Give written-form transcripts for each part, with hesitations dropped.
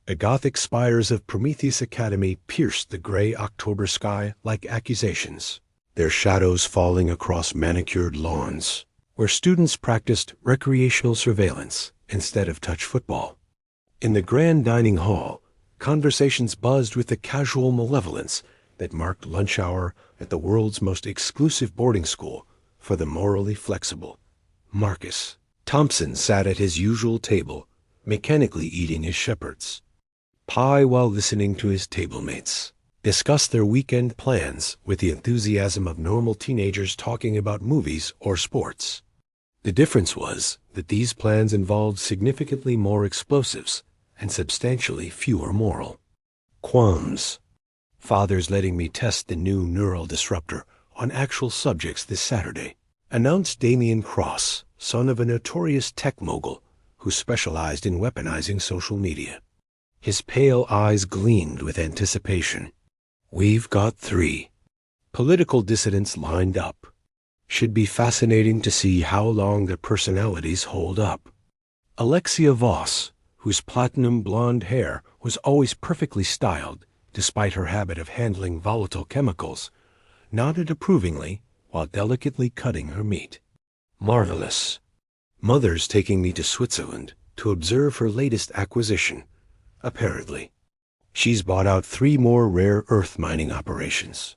The Gothic spires of Prometheus Academy pierced the gray October sky like accusations, their shadows falling across manicured lawns, where students practiced recreational surveillance instead of touch football. In the grand dining hall, conversations buzzed with the casual malevolence that marked lunch hour at the world's most exclusive boarding school for the morally flexible. Marcus Thompson sat at his usual table, mechanically eating his shepherd's pie while listening to his tablemates discuss their weekend plans with the enthusiasm of normal teenagers talking about movies or sports. The difference was that these plans involved significantly more explosives and substantially fewer moral qualms. "Father's letting me test the new neural disruptor on actual subjects this Saturday," announced Damian Cross, son of a notorious tech mogul who specialized in weaponizing social media. His pale eyes gleamed with anticipation. "We've got 3 political dissidents lined up. Should be fascinating to see how long their personalities hold up." Alexia Voss, whose platinum blonde hair was always perfectly styled despite her habit of handling volatile chemicals, nodded approvingly while delicately cutting her meat. "Marvelous. Mother's taking me to Switzerland to observe her latest acquisition, apparently. She's bought out 3 more rare earth mining operations.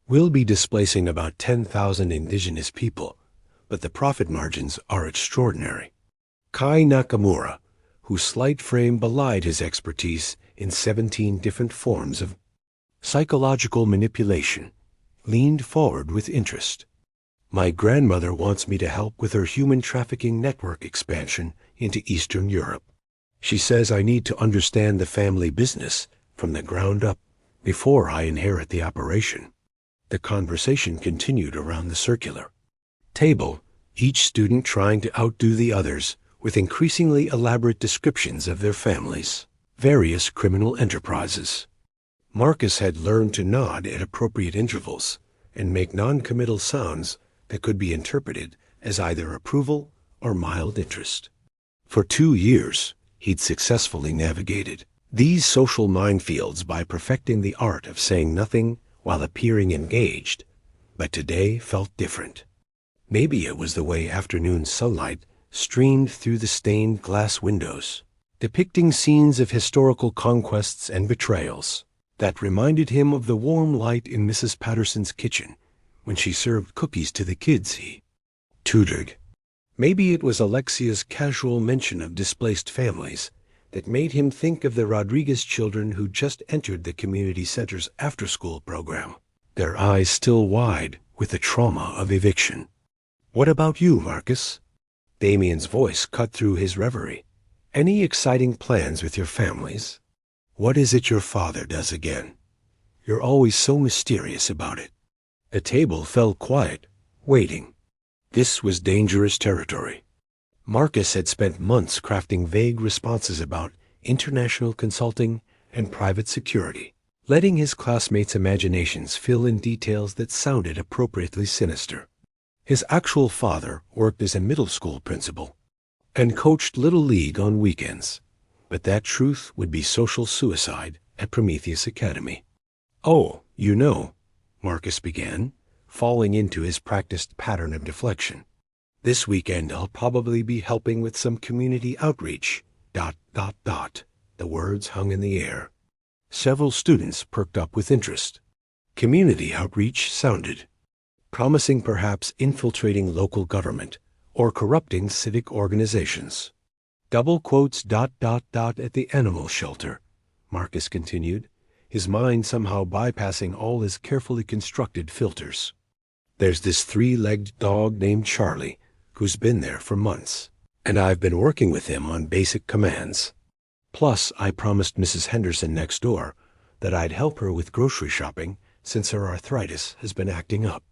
We'll be displacing about 10,000 indigenous people, but the profit margins are extraordinary." Kai Nakamura, whose slight frame belied his expertise in 17 different forms of psychological manipulation, leaned forward with interest. "My grandmother wants me to help with her human trafficking network expansion into Eastern Europe. She says I need to understand the family business from the ground up before I inherit the operation." The conversation continued around the circular table, each student trying to outdo the others with increasingly elaborate descriptions of their families' various criminal enterprises. Marcus had learned to nod at appropriate intervals and make non-committal sounds that could be interpreted as either approval or mild interest. For 2 years, he'd successfully navigated these social minefields by perfecting the art of saying nothing while appearing engaged, but today felt different. Maybe it was the way afternoon sunlight streamed through the stained glass windows, depicting scenes of historical conquests and betrayals, that reminded him of the warm light in Mrs. Patterson's kitchen when she served cookies to the kids he tutored. Maybe it was Alexia's casual mention of displaced families that made him think of the Rodriguez children who just entered the community center's after-school program, their eyes still wide with the trauma of eviction. "What about you, Marcus?" Damian's voice cut through his reverie. "Any exciting plans with your families? What is it your father does again? You're always so mysterious about it." The table fell quiet, waiting. This was dangerous territory. Marcus had spent months crafting vague responses about international consulting and private security, letting his classmates' imaginations fill in details that sounded appropriately sinister. His actual father worked as a middle school principal and coached Little League on weekends, but that truth would be social suicide at Prometheus Academy. "Oh, you know," Marcus began, falling into his practiced pattern of deflection. "This weekend I'll probably be helping with some community outreach, ... The words hung in the air. Several students perked up with interest. Community outreach sounded promising, perhaps infiltrating local government or corrupting civic organizations. Double quotes ... at the animal shelter, Marcus continued, his mind somehow bypassing all his carefully constructed filters. "There's this 3-legged dog named Charlie who's been there for months, and I've been working with him on basic commands. Plus, I promised Mrs. Henderson next door that I'd help her with grocery shopping since her arthritis has been acting up.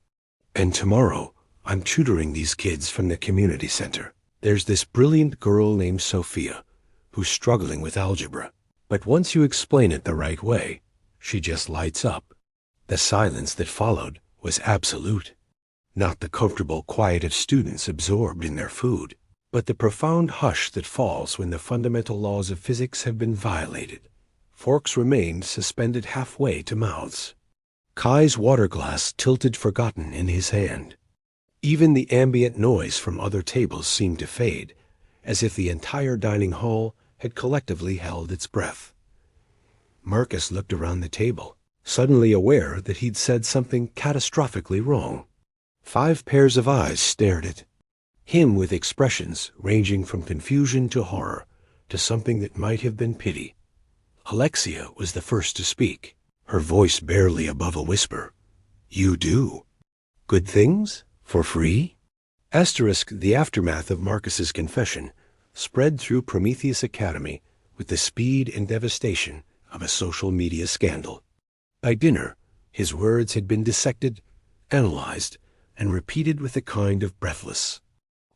And tomorrow, I'm tutoring these kids from the community center. There's this brilliant girl named Sophia who's struggling with algebra, but once you explain it the right way, she just lights up." The silence that followed was absolute. Not the comfortable quiet of students absorbed in their food, but the profound hush that falls when the fundamental laws of physics have been violated. Forks remained suspended halfway to mouths. Kai's water glass tilted forgotten in his hand. Even the ambient noise from other tables seemed to fade, as if the entire dining hall had collectively held its breath. Marcus looked around the table, suddenly aware that he'd said something catastrophically wrong. 5 pairs of eyes stared at him with expressions ranging from confusion to horror to something that might have been pity. Alexia was the first to speak, her voice barely above a whisper. "You do? Good things? For free?" The aftermath of Marcus's confession spread through Prometheus Academy with the speed and devastation of a social media scandal. By dinner, his words had been dissected, analyzed, and repeated with a kind of breathless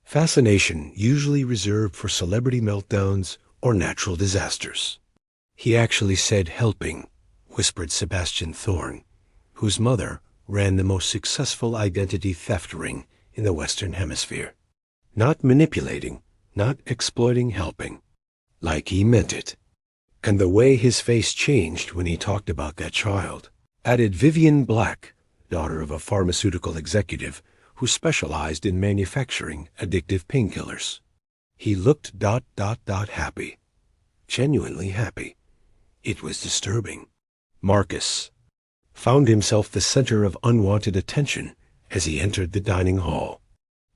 fascination usually reserved for celebrity meltdowns or natural disasters. "He actually said helping," whispered Sebastian Thorne, whose mother ran the most successful identity theft ring in the Western Hemisphere. Not manipulating, not exploiting, helping. Like he meant it. And the way his face changed when he talked about that child, added Vivian Black, daughter of a pharmaceutical executive who specialized in manufacturing addictive painkillers. He looked happy. Genuinely happy. It was disturbing. Marcus found himself the center of unwanted attention as he entered the dining hall.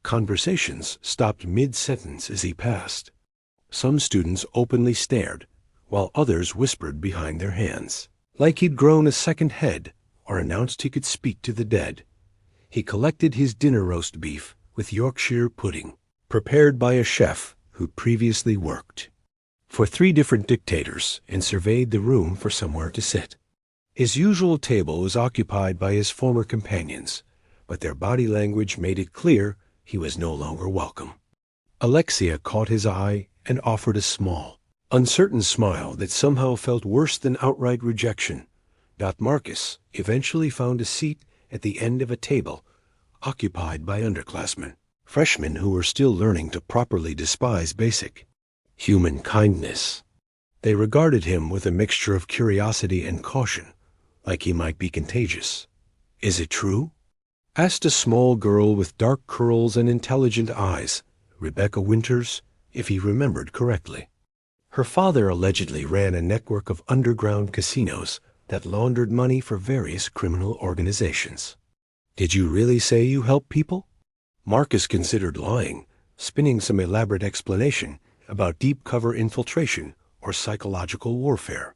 Conversations stopped mid-sentence as he passed. Some students openly stared, while others whispered behind their hands, like he'd grown a second head or announced he could speak to the dead. He collected his dinner roast beef with Yorkshire pudding, prepared by a chef who'd previously worked for 3 different dictators, and surveyed the room for somewhere to sit. His usual table was occupied by his former companions, but their body language made it clear he was no longer welcome. Alexia caught his eye and offered a small, uncertain smile that somehow felt worse than outright rejection. Marcus eventually found a seat at the end of a table occupied by underclassmen, freshmen who were still learning to properly despise basic human kindness. They regarded him with a mixture of curiosity and caution, like he might be contagious. "Is it true?" asked a small girl with dark curls and intelligent eyes, Rebecca Winters, if he remembered correctly. Her father allegedly ran a network of underground casinos that laundered money for various criminal organizations. "Did you really say you help people?" Marcus considered lying, spinning some elaborate explanation about deep cover infiltration or psychological warfare.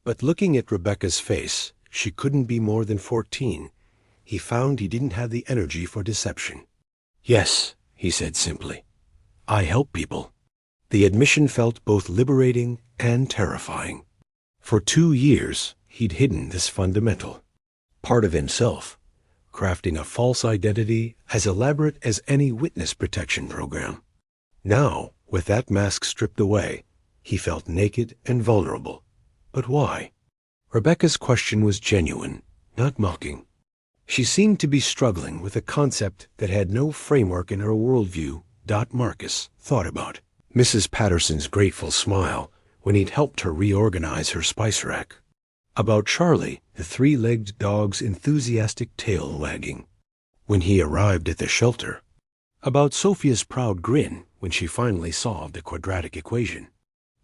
But looking at Rebecca's face, she couldn't be more than 14. He found he didn't have the energy for deception. "Yes," he said simply. "I help people." The admission felt both liberating and terrifying. For 2 years, he'd hidden this fundamental part of himself, crafting a false identity as elaborate as any witness protection program. Now, with that mask stripped away, he felt naked and vulnerable. But why? Rebecca's question was genuine, not mocking. She seemed to be struggling with a concept that had no framework in her worldview. Marcus thought about Mrs. Patterson's grateful smile when he'd helped her reorganize her spice rack. About Charlie, the 3-legged dog's enthusiastic tail wagging when he arrived at the shelter. About Sophia's proud grin when she finally solved the quadratic equation.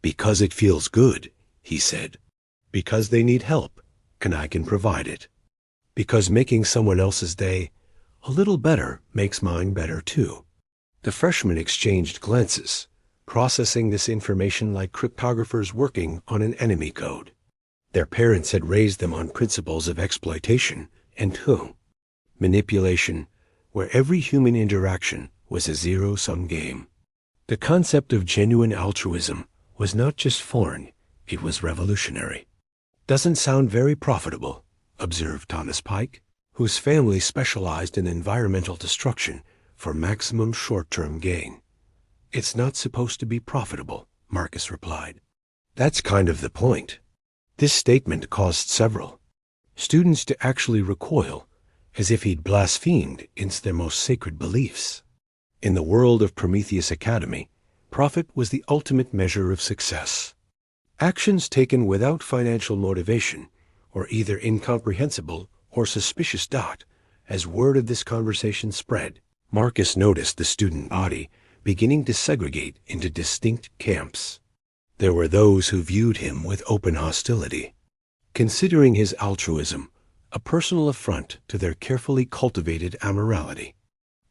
"Because it feels good," he said. "Because they need help, and I can provide it. Because making someone else's day a little better makes mine better too." The freshmen exchanged glances, processing this information like cryptographers working on an enemy code. Their parents had raised them on principles of exploitation and manipulation, where every human interaction was a zero-sum game. The concept of genuine altruism was not just foreign, it was revolutionary. "Doesn't sound very profitable," observed Thomas Pike, whose family specialized in environmental destruction for maximum short-term gain. "It's not supposed to be profitable," Marcus replied. "That's kind of the point." This statement caused several students to actually recoil, as if he'd blasphemed against their most sacred beliefs. In the world of Prometheus Academy, profit was the ultimate measure of success. Actions taken without financial motivation, or either incomprehensible or suspicious. As word of this conversation spread, Marcus noticed the student body beginning to segregate into distinct camps. There were those who viewed him with open hostility, considering his altruism a personal affront to their carefully cultivated amorality.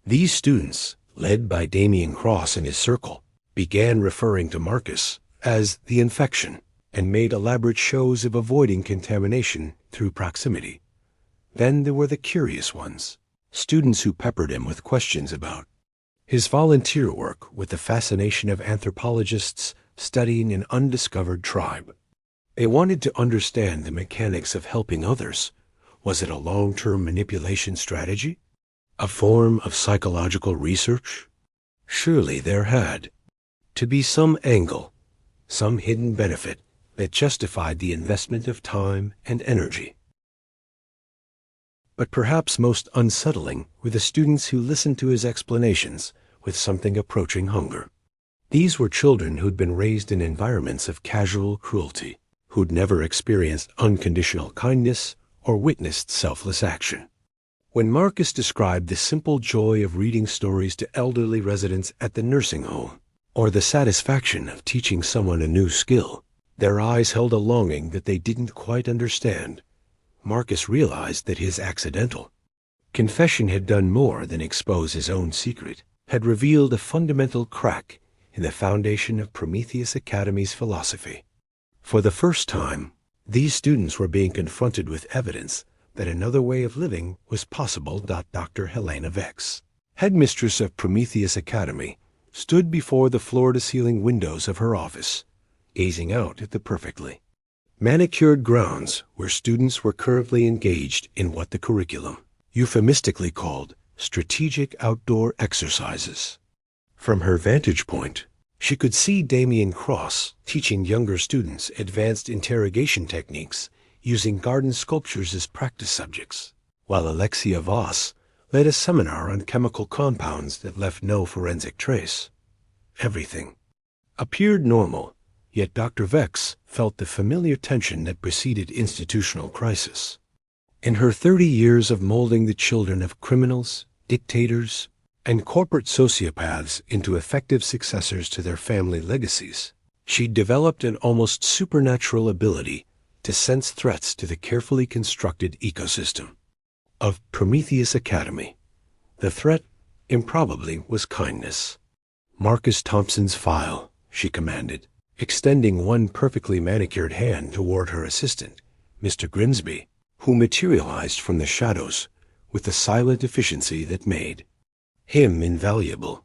These students, led by Damien Cross and his circle, began referring to Marcus as the infection and made elaborate shows of avoiding contamination through proximity. Then there were the curious ones, students who peppered him with questions about his volunteer work with the fascination of anthropologists studying an undiscovered tribe. They wanted to understand the mechanics of helping others. Was it a long-term manipulation strategy? A form of psychological research? Surely there had to be some angle, some hidden benefit that justified the investment of time and energy. But perhaps most unsettling were the students who listened to his explanations with something approaching hunger. These were children who'd been raised in environments of casual cruelty, who'd never experienced unconditional kindness or witnessed selfless action. When Marcus described the simple joy of reading stories to elderly residents at the nursing home, or the satisfaction of teaching someone a new skill, their eyes held a longing that they didn't quite understand. Marcus realized that his accidental confession had done more than expose his own secret, had revealed a fundamental crack in the foundation of Prometheus Academy's philosophy. For the first time, these students were being confronted with evidence that another way of living was possible. Dr. Helena Vex, headmistress of Prometheus Academy, stood before the floor-to-ceiling windows of her office, gazing out at the perfectly manicured grounds where students were currently engaged in what the curriculum euphemistically called strategic outdoor exercises. From her vantage point, she could see Damien Cross teaching younger students advanced interrogation techniques using garden sculptures as practice subjects, while Alexia Voss led a seminar on chemical compounds that left no forensic trace. Everything appeared normal, yet Dr. Vex felt the familiar tension that preceded institutional crisis. In her 30 years of molding the children of criminals, dictators, and corporate sociopaths into effective successors to their family legacies, she developed an almost supernatural ability to sense threats to the carefully constructed ecosystem of Prometheus Academy. The threat, improbably, was kindness. Marcus Thompson's file, she commanded, extending one perfectly manicured hand toward her assistant, Mr. Grimsby, who materialized from the shadows with the silent efficiency that made him invaluable.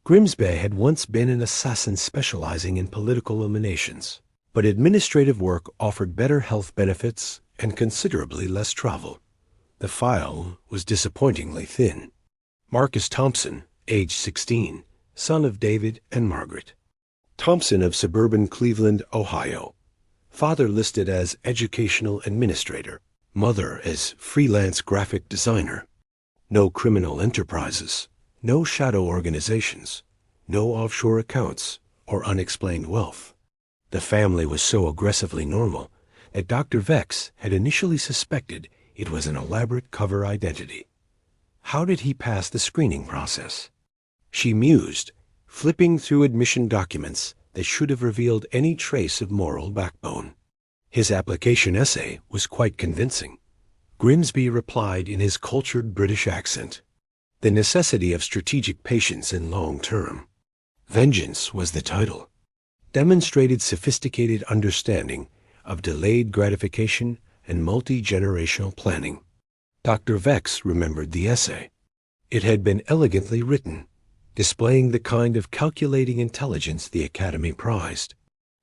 Grimsby had once been an assassin specializing in political emanations, but administrative work offered better health benefits and considerably less travel. The file was disappointingly thin. Marcus Thompson, age 16, son of David and Margaret Thompson of suburban Cleveland, Ohio. Father listed as educational administrator, mother as freelance graphic designer. No criminal enterprises, no shadow organizations, no offshore accounts or unexplained wealth. The family was so aggressively normal that Dr. Vex had initially suspected it was an elaborate cover identity. How did he pass the screening process? She mused, flipping through admission documents that should have revealed any trace of moral backbone. His application essay was quite convincing. Grimsby replied in his cultured British accent. The necessity of strategic patience in long term. Vengeance was the title. Demonstrated sophisticated understanding of delayed gratification and multi-generational planning. Dr. Vex remembered the essay. It had been elegantly written, displaying the kind of calculating intelligence the Academy prized.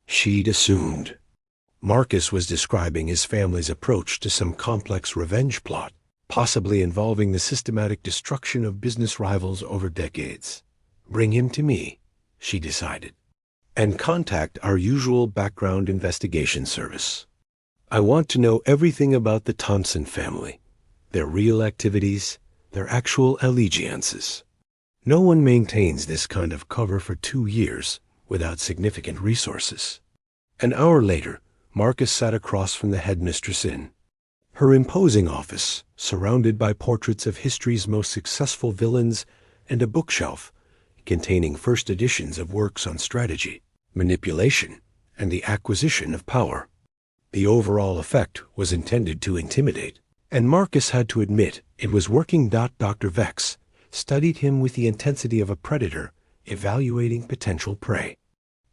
She'd assumed Marcus was describing his family's approach to some complex revenge plot, possibly involving the systematic destruction of business rivals over decades. Bring him to me, she decided, and contact our usual background investigation service. I want to know everything about the Thompson family, their real activities, their actual allegiances. No one maintains this kind of cover for 2 years without significant resources. An hour later, Marcus sat across from the headmistress in her imposing office, surrounded by portraits of history's most successful villains and a bookshelf containing first editions of works on strategy, manipulation, and the acquisition of power. The overall effect was intended to intimidate, and Marcus had to admit it was working. Dr. Vex studied him with the intensity of a predator evaluating potential prey.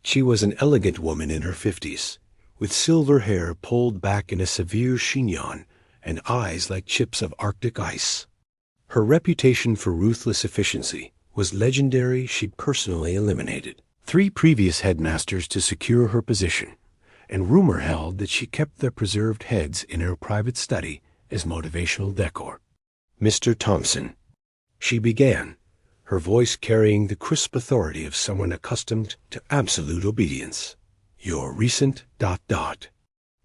She was an elegant woman in her 50s, with silver hair pulled back in a severe chignon and eyes like chips of Arctic ice. Her reputation for ruthless efficiency was legendary. She personally eliminated 3 previous headmasters to secure her position, and rumor held that she kept their preserved heads in her private study as motivational decor. "Mr. Thompson," she began, her voice carrying the crisp authority of someone accustomed to absolute obedience. "Your recent ...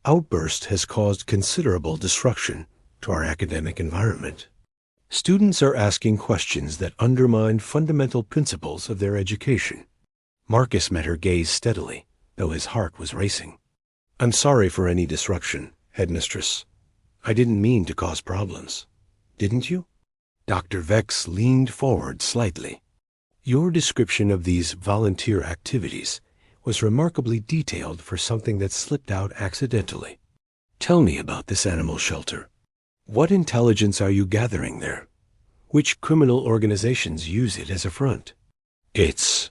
outburst has caused considerable disruption to our academic environment. Students are asking questions that undermine fundamental principles of their education." Marcus met her gaze steadily, though his heart was racing. "I'm sorry for any disruption, headmistress. I didn't mean to cause problems. Didn't you?" Dr. Vex leaned forward slightly. "Your description of these volunteer activities was remarkably detailed for something that slipped out accidentally. Tell me about this animal shelter. What intelligence are you gathering there? Which criminal organizations use it as a front?" "It's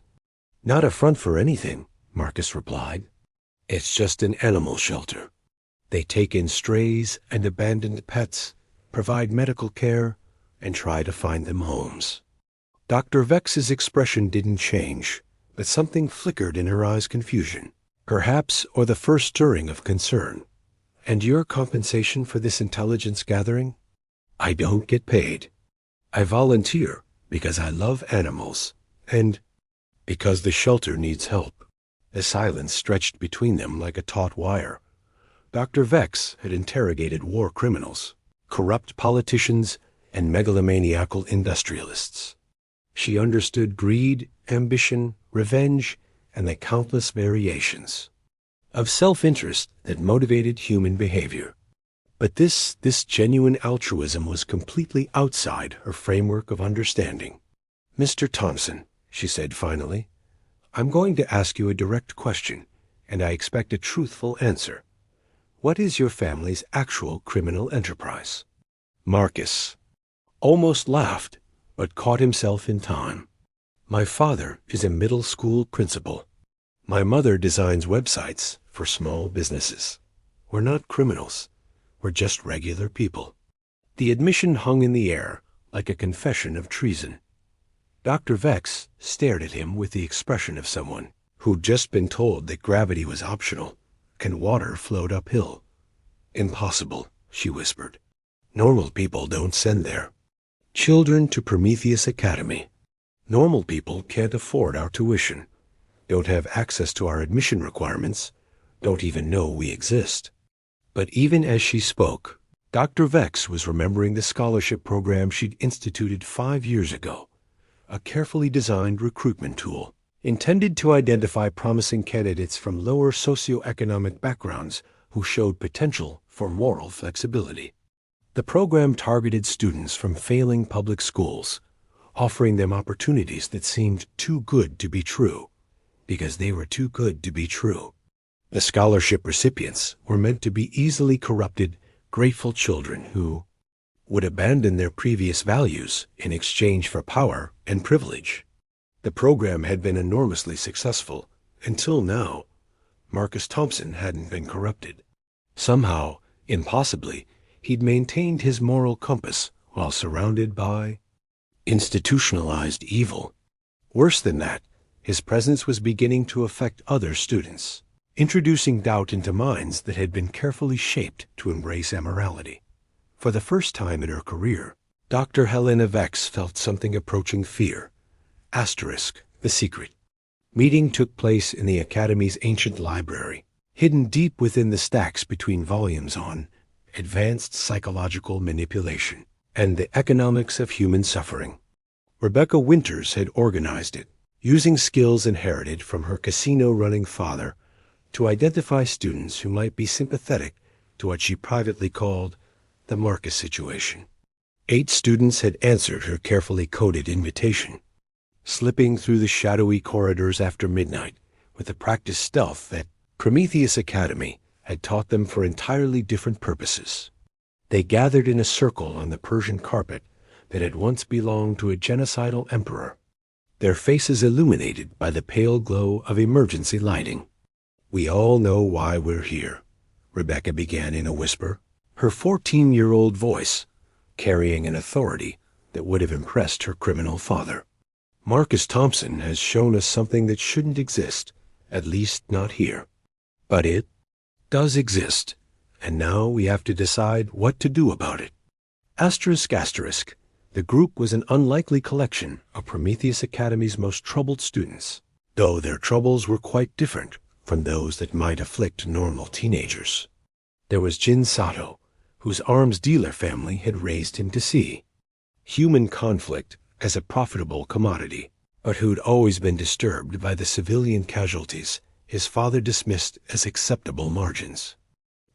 not a front for anything," Marcus replied. "It's just an animal shelter. They take in strays and abandoned pets, provide medical care, and try to find them homes." Dr. Vex's expression didn't change, but something flickered in her eyes. Confusion, perhaps, or the first stirring of concern. "And your compensation for this intelligence gathering?" "I don't get paid. I volunteer because I love animals, and because the shelter needs help." A silence stretched between them like a taut wire. Dr. Vex had interrogated war criminals, corrupt politicians, and megalomaniacal industrialists. She understood greed, ambition, revenge, and the countless variations of self-interest that motivated human behavior. But this genuine altruism was completely outside her framework of understanding. "Mr. Thompson," she said finally, "I'm going to ask you a direct question, and I expect a truthful answer. What is your family's actual criminal enterprise?" Marcus almost laughed, but caught himself in time. "My father is a middle school principal. My mother designs websites for small businesses. We're not criminals. We're just regular people." The admission hung in the air like a confession of treason. Dr. Vex stared at him with the expression of someone who'd just been told that gravity was optional. "Can water float uphill?" "Impossible," she whispered. "Normal people don't send their children to Prometheus Academy. Normal people can't afford our tuition, don't have access to our admission requirements, don't even know we exist." But even as she spoke, Dr. Vex was remembering the scholarship program she'd instituted 5 years ago, a carefully designed recruitment tool intended to identify promising candidates from lower socioeconomic backgrounds who showed potential for moral flexibility. The program targeted students from failing public schools, offering them opportunities that seemed too good to be true, because they were too good to be true. The scholarship recipients were meant to be easily corrupted, grateful children who would abandon their previous values in exchange for power and privilege. The program had been enormously successful until now. Marcus Thompson hadn't been corrupted. Somehow, impossibly, he'd maintained his moral compass while surrounded by institutionalized evil. Worse than that, his presence was beginning to affect other students, introducing doubt into minds that had been carefully shaped to embrace immorality. For the first time in her career, Dr. Helena Vex felt something approaching fear. The secret meeting took place in the Academy's ancient library, hidden deep within the stacks between volumes on advanced psychological manipulation and the economics of human suffering. Rebecca Winters had organized it, using skills inherited from her casino-running father to identify students who might be sympathetic to what she privately called the Marcus situation. 8 students had answered her carefully coded invitation, slipping through the shadowy corridors after midnight with the practiced stealth that Prometheus Academy had taught them for entirely different purposes. They gathered in a circle on the Persian carpet that had once belonged to a genocidal emperor, their faces illuminated by the pale glow of emergency lighting. "We all know why we're here," Rebecca began in a whisper, her 14-year-old voice carrying an authority that would have impressed her criminal father. "Marcus Thompson has shown us something that shouldn't exist, at least not here. But it does exist, and now we have to decide what to do about it." Asterisk, asterisk. The group was an unlikely collection of Prometheus Academy's most troubled students, though their troubles were quite different from those that might afflict normal teenagers. There was Jin Sato, whose arms dealer family had raised him to see human conflict as a profitable commodity, but who'd always been disturbed by the civilian casualties his father dismissed as acceptable margins.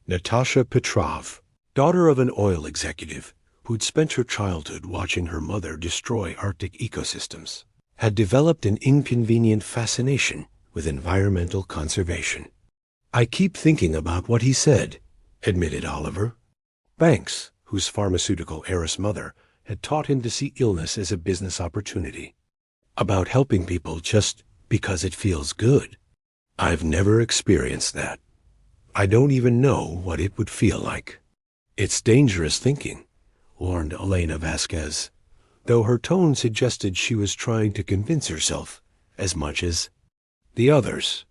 Natasha Petrov, daughter of an oil executive who'd spent her childhood watching her mother destroy Arctic ecosystems, had developed an inconvenient fascination with environmental conservation. "I keep thinking about what he said," admitted Oliver. Banks, whose pharmaceutical heiress mother had taught him to see illness as a business opportunity, about helping people just because it feels good. "I've never experienced that. I don't even know what it would feel like." "It's dangerous thinking," warned Elena Vasquez, though her tone suggested she was trying to convince herself as much as the others.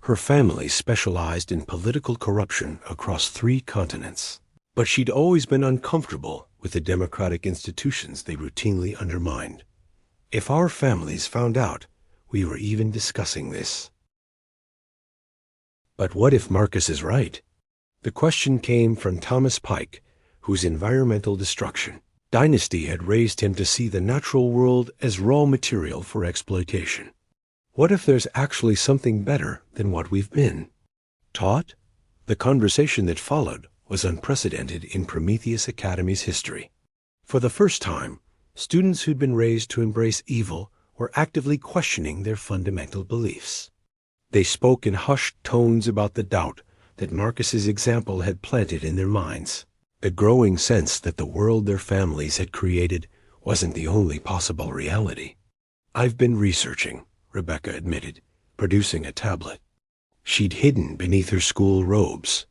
Her family specialized in political corruption across 3 continents, but she'd always been uncomfortable with the democratic institutions they routinely undermined. "If our families found out we were even discussing this." But what if Marcus is right? The question came from Thomas Pike, whose environmental destruction dynasty had raised him to see the natural world as raw material for exploitation. What if there's actually something better than what we've been taught? The conversation that followed was unprecedented in Prometheus Academy's history. For the first time, students who'd been raised to embrace evil were actively questioning their fundamental beliefs. They spoke in hushed tones about the doubt that Marcus's example had planted in their minds, the growing sense that the world their families had created wasn't the only possible reality. "I've been researching," Rebecca admitted, producing a tablet she'd hidden beneath her school robes.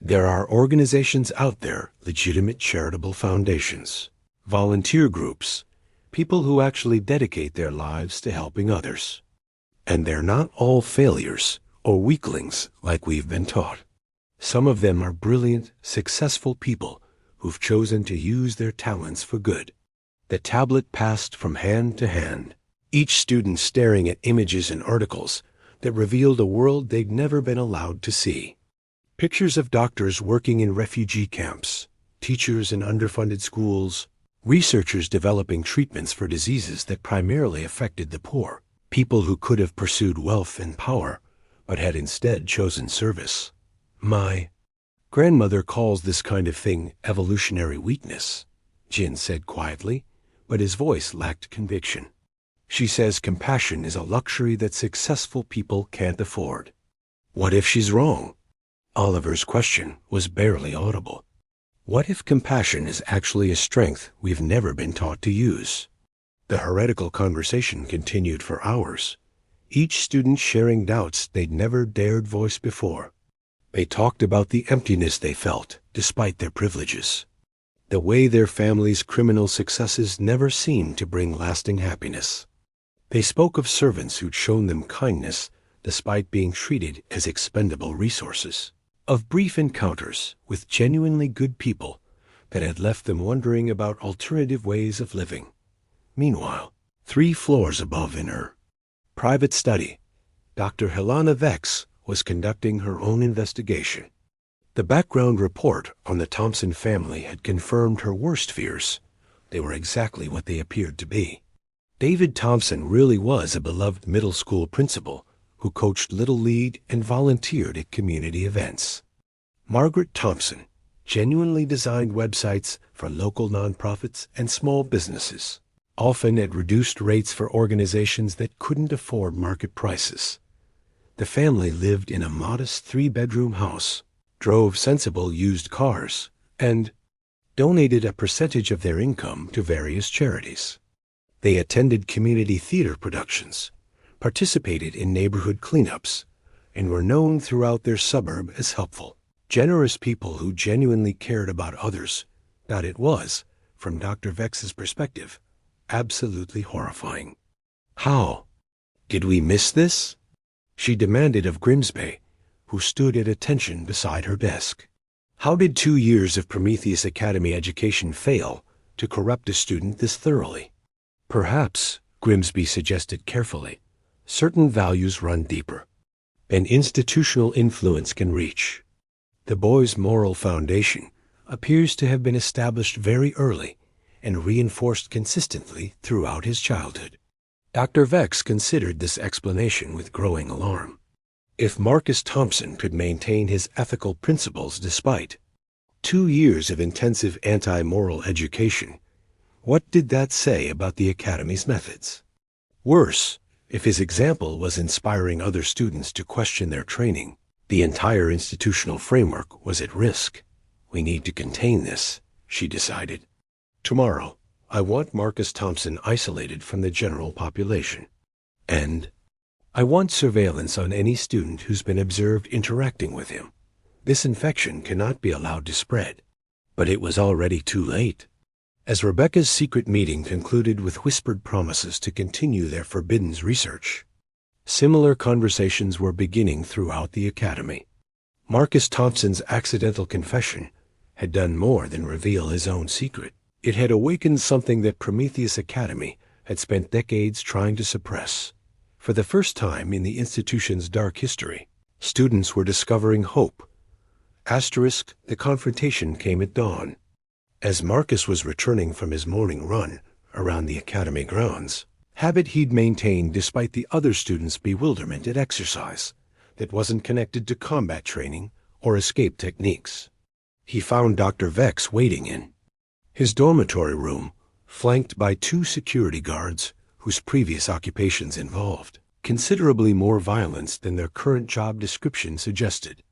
"There are organizations out there, legitimate charitable foundations, volunteer groups, people who actually dedicate their lives to helping others. And they're not all failures or weaklings like we've been taught. Some of them are brilliant, successful people who've chosen to use their talents for good." The tablet passed from hand to hand, each student staring at images and articles that revealed a world they'd never been allowed to see. Pictures of doctors working in refugee camps, teachers in underfunded schools, researchers developing treatments for diseases that primarily affected the poor, people who could have pursued wealth and power, but had instead chosen service. "My grandmother calls this kind of thing evolutionary weakness," Jin said quietly, but his voice lacked conviction. "She says compassion is a luxury that successful people can't afford." What if she's wrong? Oliver's question was barely audible. What if compassion is actually a strength we've never been taught to use? The heretical conversation continued for hours, each student sharing doubts they'd never dared voice before. They talked about the emptiness they felt despite their privileges, the way their families' criminal successes never seemed to bring lasting happiness. They spoke of servants who'd shown them kindness despite being treated as expendable resources, of brief encounters with genuinely good people that had left them wondering about alternative ways of living. Meanwhile, 3 floors above in her private study, Dr. Helena Vex was conducting her own investigation. The background report on the Thompson family had confirmed her worst fears. They were exactly what they appeared to be. David Thompson really was a beloved middle school principal who coached Little League and volunteered at community events. Margaret Thompson genuinely designed websites for local nonprofits and small businesses, often at reduced rates for organizations that couldn't afford market prices. The family lived in a modest 3-bedroom house, drove sensible used cars, and donated a percentage of their income to various charities. They attended community theater productions, participated in neighborhood cleanups, and were known throughout their suburb as helpful, generous people who genuinely cared about others. It was, from Dr. Vex's perspective, absolutely horrifying. How did we miss this? She demanded of Grimsby, who stood at attention beside her desk. How did 2 years of Prometheus Academy education fail to corrupt a student this thoroughly? Perhaps, Grimsby suggested carefully, certain values run deeper, and institutional influence can reach. The boy's moral foundation appears to have been established very early and reinforced consistently throughout his childhood. Dr. Vex considered this explanation with growing alarm. If Marcus Thompson could maintain his ethical principles despite 2 years of intensive anti-moral education, what did that say about the Academy's methods? Worse, if his example was inspiring other students to question their training, the entire institutional framework was at risk. We need to contain this, she decided. Tomorrow, I want Marcus Thompson isolated from the general population. And I want surveillance on any student who's been observed interacting with him. This infection cannot be allowed to spread. But it was already too late. As Rebecca's secret meeting concluded with whispered promises to continue their forbidden research, similar conversations were beginning throughout the Academy. Marcus Thompson's accidental confession had done more than reveal his own secret. It had awakened something that Prometheus Academy had spent decades trying to suppress. For the first time in the institution's dark history, students were discovering hope. The confrontation came at dawn. As Marcus was returning from his morning run around the Academy grounds, habit he'd maintained despite the other students' bewilderment at exercise that wasn't connected to combat training or escape techniques. He found Dr. Vex waiting in his dormitory room, flanked by 2 security guards whose previous occupations involved considerably more violence than their current job description suggested.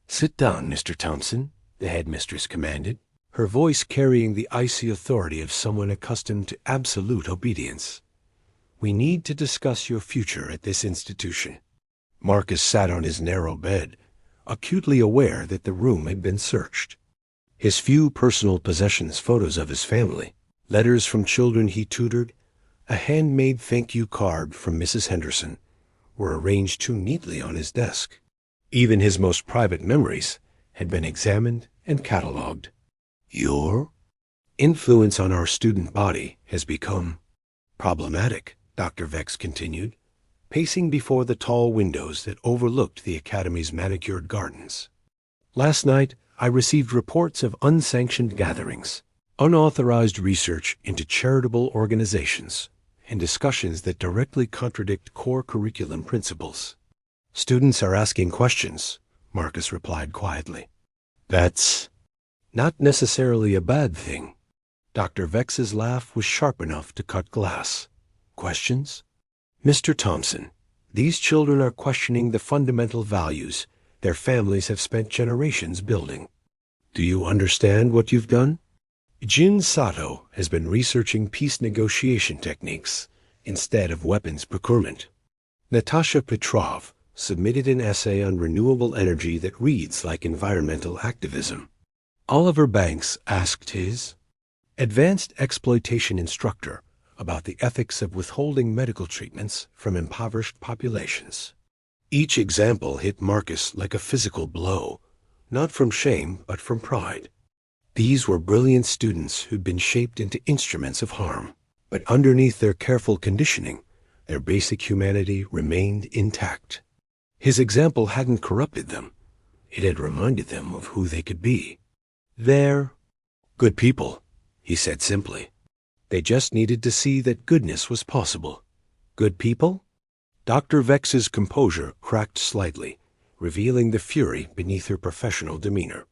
"Sit down, Mr. Thompson," the headmistress commanded, her voice carrying the icy authority of someone accustomed to absolute obedience. "We need to discuss your future at this institution." Marcus sat on his narrow bed, acutely aware that the room had been searched. His few personal possessions, photos of his family, letters from children he tutored, a handmade thank you card from Mrs. Henderson, were arranged too neatly on his desk. Even his most private memories had been examined and catalogued. "Your influence on our student body has become problematic," Dr. Vex continued, pacing before the tall windows that overlooked the Academy's manicured gardens. "Last night, I received reports of unsanctioned gatherings, unauthorized research into charitable organizations, and discussions that directly contradict core curriculum principles." "Students are asking questions," Marcus replied quietly. "That's not necessarily a bad thing." Dr. Vex's laugh was sharp enough to cut glass. "Questions? Mr. Thompson, these children are questioning the fundamental values their families have spent generations building. Do you understand what you've done? Jin Sato has been researching peace negotiation techniques instead of weapons procurement. Natasha Petrov submitted an essay on renewable energy that reads like environmental activism. Oliver Banks asked his advanced exploitation instructor about the ethics of withholding medical treatments from impoverished populations. Each example hit Marcus like a physical blow, not from shame but from pride. These were brilliant students who'd been shaped into instruments of harm, but underneath their careful conditioning, their basic humanity remained intact. His example hadn't corrupted them. It had reminded them of who they could be. "They're good people," he said simply. They just needed to see that goodness was possible. "Good people?" Dr. Vex's composure cracked slightly, revealing the fury beneath her professional demeanor.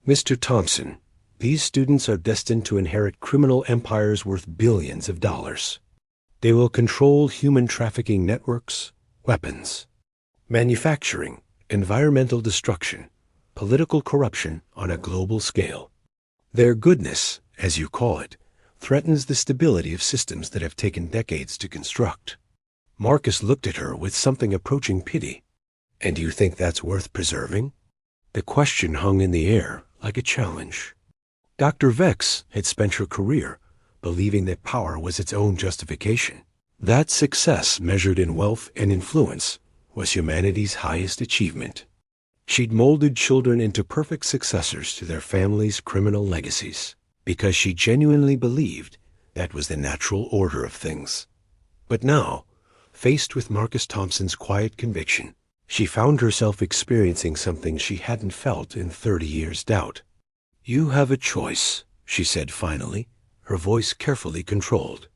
Mr. Thompson, these students are destined to inherit criminal empires worth billions of dollars. They will control human trafficking networks, weapons, manufacturing, environmental destruction, political corruption on a global scale. Their goodness, as you call it, threatens the stability of systems that have taken decades to construct. Marcus looked at her with something approaching pity. And do you think that's worth preserving? The question hung in the air like a challenge. Dr. Vex had spent her career believing that power was its own justification. That success measured in wealth and influence was humanity's highest achievement. She'd molded children into perfect successors to their families' criminal legacies because she genuinely believed that was the natural order of things. But now, faced with Marcus Thompson's quiet conviction, she found herself experiencing something she hadn't felt in 30 years' doubt. "You have a choice," she said finally, her voice carefully controlled.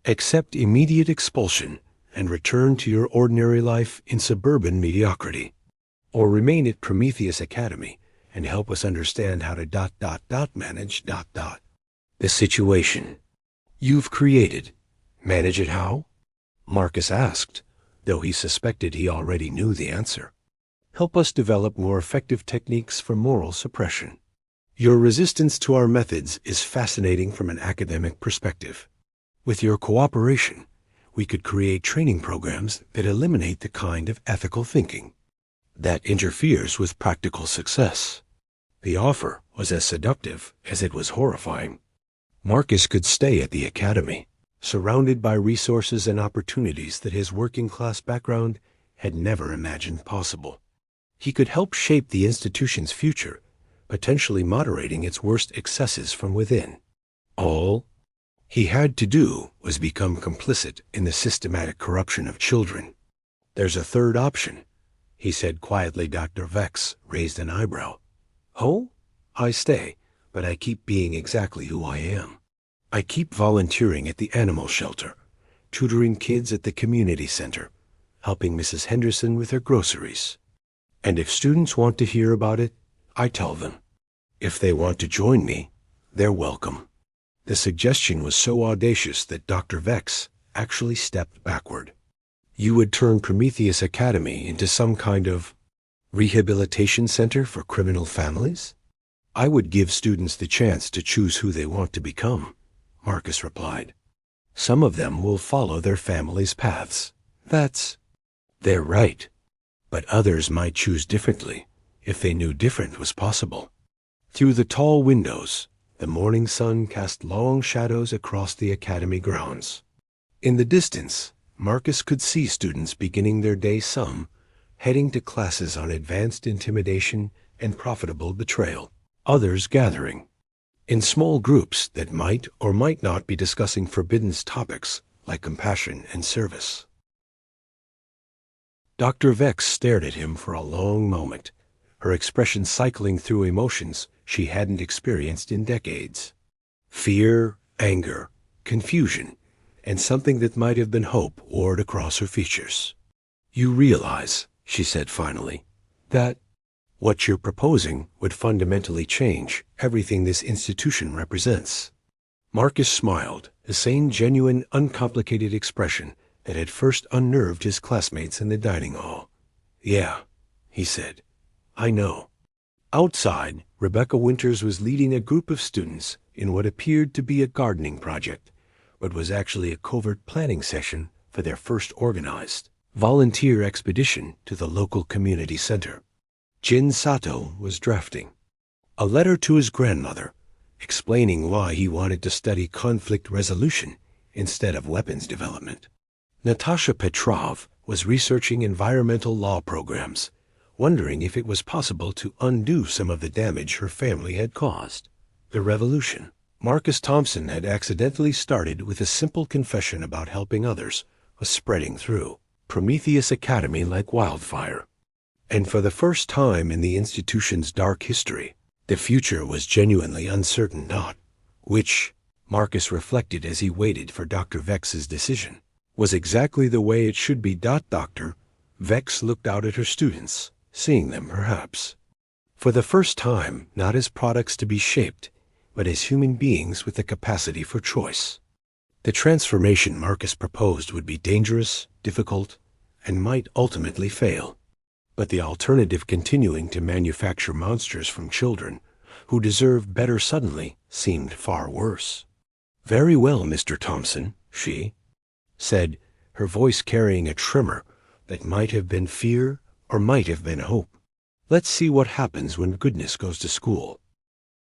"Accept immediate expulsion and return to your ordinary life in suburban mediocrity, or remain at Prometheus Academy and help us understand how to manage the situation you've created. Manage it how?" Marcus asked, though he suspected he already knew the answer. "Help us develop more effective techniques for moral suppression. Your resistance to our methods is fascinating from an academic perspective. With your cooperation, we could create training programs that eliminate the kind of ethical thinking that interferes with practical success." The offer was as seductive as it was horrifying. Marcus could stay at the academy, surrounded by resources and opportunities that his working-class background had never imagined possible. He could help shape the institution's future, potentially moderating its worst excesses from within. All he had to do was become complicit in the systematic corruption of children. "There's a third option," he said quietly. Dr. Vex raised an eyebrow. "Oh? I stay, but I keep being exactly who I am. I keep volunteering at the animal shelter, tutoring kids at the community center, helping Mrs. Henderson with her groceries. And if students want to hear about it, I tell them. If they want to join me, they're welcome." The suggestion was so audacious that Dr. Vex actually stepped backward. "You would turn Prometheus Academy into some kind of rehabilitation center for criminal families?" "I would give students the chance to choose who they want to become," Marcus replied. "Some of them will follow their families' paths. They're right. But others might choose differently if they knew different was possible." Through the tall windows, the morning sun cast long shadows across the academy grounds. In the distance, Marcus could see students beginning their day, some heading to classes on advanced intimidation and profitable betrayal, others gathering in small groups that might or might not be discussing forbidden topics like compassion and service. Dr. Vex stared at him for a long moment, her expression cycling through emotions she hadn't experienced in decades. Fear, anger, confusion, and something that might have been hope warred across her features. "You realize," she said finally, "that what you're proposing would fundamentally change everything this institution represents." Marcus smiled, the same genuine, uncomplicated expression that had first unnerved his classmates in the dining hall. "Yeah," he said, "I know." Outside, Rebecca Winters was leading a group of students in what appeared to be a gardening project, but was actually a covert planning session for their first organized volunteer expedition to the local community center. Jin Sato was drafting a letter to his grandmother, explaining why he wanted to study conflict resolution instead of weapons development. Natasha Petrov was researching environmental law programs, wondering if it was possible to undo some of the damage her family had caused. The revolution Marcus Thompson had accidentally started with a simple confession about helping others was spreading through Prometheus Academy like wildfire. And for the first time in the institution's dark history, the future was genuinely uncertain, not which, Marcus reflected as he waited for Dr. Vex's decision. was exactly the way it should be. Doctor Vex looked out at her students, seeing them, perhaps, for the first time, not as products to be shaped, but as human beings with the capacity for choice. The transformation Marcus proposed would be dangerous, difficult, and might ultimately fail. But the alternative, continuing to manufacture monsters from children who deserve better suddenly, seemed far worse. "Very well, Mr. Thompson," she said, her voice carrying a tremor that might have been fear or might have been hope. "Let's see what happens when goodness goes to school."